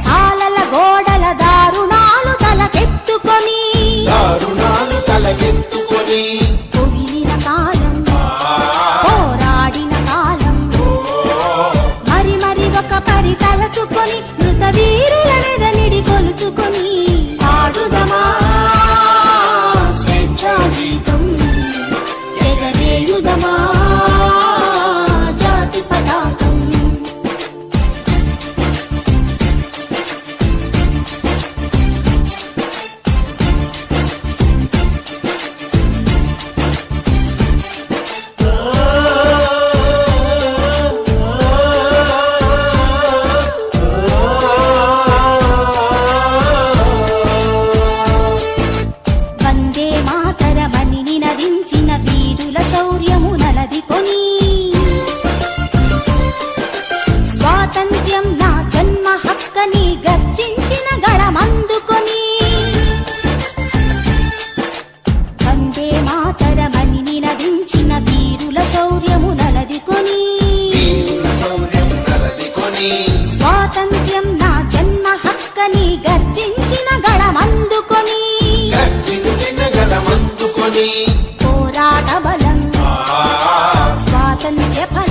చెరసాలల గోడల దారుణాలు తలకెత్తుకొని పొగిలిన కాలం, పోరాడిన కాలం, మరి మరి ఒక పరి తలచుకొని మృత వీరుల మెదనిడి కొలుచుకొని పాడుదమా స్వేచ్ఛా గీతం, ఎగరేయుదమా జాతి పతాకం. వందే మాతరమని నినదించిన వీరుల శౌర్యము నలదికొని స్వాతంత్ర్యం నా జన్మ హక్కని గర్జించిన గళమందుకొని వందే మాతరమని నినదించిన వీరుల శౌర్యము నలదికొని స్వాతంత్ర్యం నా జన్మ హక్కని గర్జించిన గళమందుకొని పోరాట బలం స్వాతంత్ర్య ఫలం